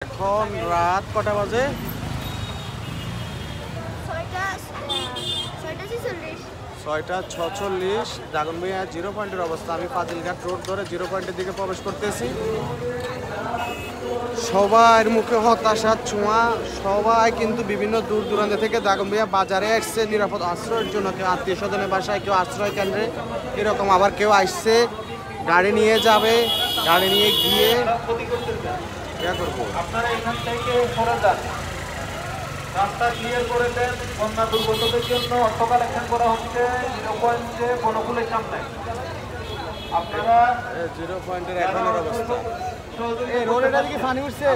এখন রাত কটা বাজে? 6:46। দাগনভূঞা জিরো পয়েন্টের অবস্থা। আমি ফাজিলঘাট রোড ধরে জিরো পয়েন্টের দিকে প্রবেশ করতেছি। সবার মুখে হতাশার ছোঁয়া। সবাই কিন্তু বিভিন্ন দূর দূরান্ত থেকে দাগনভূঞা বাজারে আসছে নিরাপদ আশ্রয়ের জন্য। কেউ আত্মীয় স্বজনের বাসায়, কেউ আশ্রয় কেন্দ্রে, এরকম। আবার কেউ আসছে গাড়ি নিয়ে যাবে, গাড়ি নিয়ে গিয়ে করবো। আপনারা এখান থেকে সরে যান, রাস্তা ক্লিয়ার করে দেন। বন্যা দুর্গতদের জন্য অর্থ কালেকশন করা হচ্ছে জিরো পয়েন্টে বনকুলের সামনে। আপনারা জিরো পয়েন্টের এখনের অবস্থা। এই রোডে কি পানি উঠছে?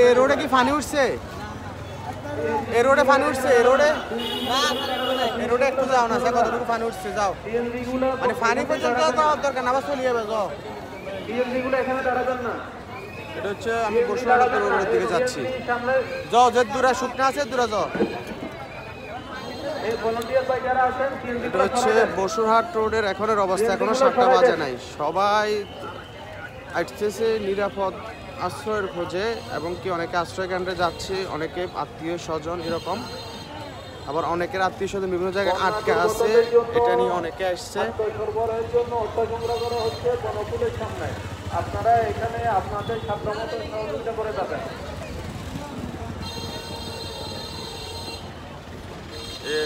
এই রোডে কি পানি উঠছে? এই রোডে পানি উঠছে? এই রোডে একটু যাও না, কতটুকু পানি উঠছে যাও। মানে পানি পর্যন্ত যাওয়ার দরকার না, আবার চলে যাবে। যাও, গুলো এখানে দাঁড়াবেন না। এটা হচ্ছে আমি বসুরহাট রোডের দিকে যাচ্ছি। যাও, যে দূরে শুকনা আছে দূরে যাও। এই ভলান্টিয়ার ভাই যারা আছেন, এটা হচ্ছে বসুরহাট রোডের এখনের অবস্থা। এখনো 7টা বাজে নাই। সবাই আসতেছে নিরাপদ আশ্রয়ের খোঁজে, এবং কি অনেকে আশ্রয় কেন্দ্রে যাচ্ছে, অনেকে আত্মীয় স্বজন এরকম। আবার অনেকের আত্মীয় স্বজন বিভিন্ন জায়গায় আটকে আছে, এটা নিয়ে অনেকে আসছে। সরবরাহের জন্য অর্থ সংগ্রহ করা হচ্ছে বনকুলের সামনে। আপনারা এখানে আপনাদের সাধ্যমতো সহযোগিতা করে যাবেন।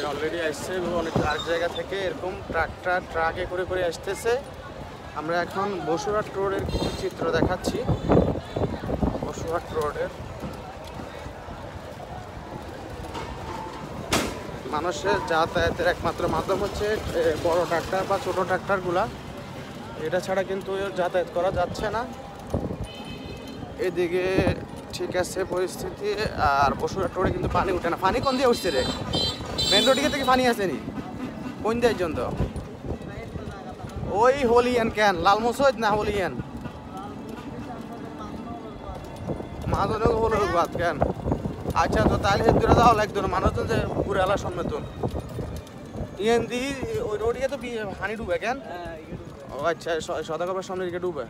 অলরেডি আসছে অনেক আরেক জায়গা থেকে, এরকম ট্রাকে করে করে আসতেছে। আমরা এখন বসুরহাট রোডের কিছু চিত্র দেখাচ্ছি। বসুরহাট রোডের মানুষের যাতায়াতের একমাত্র মাধ্যম হচ্ছে বড় ট্রাক্টর বা ছোট ট্রাক্টরগুলা। এটা ছাড়া কিন্তু যাতায়াত করা যাচ্ছে না। এদিকে ঠিক আছে পরিস্থিতি। আর বসুরহাট রোডে কিন্তু পানি উঠে না। পানি কোন দিয়ে উঠছে রে? মেন রোড থেকে পানি আসেনি? কোন দিয়ে জন্য? ওই হলিয়ান কেন লালমসদ না হলিয়ান মাঝে হলো বাদ কেন? আচ্ছা, তো তাহলে দূরে যাওয়া লাগতো না। মানুষজন যে ঘুরে এলার সম্মেতন ইয়েন দি ওই রোডিকে তো হানি ডুবে কেন? ও আচ্ছা, সদাগরের সামনে দিকে ডুবে।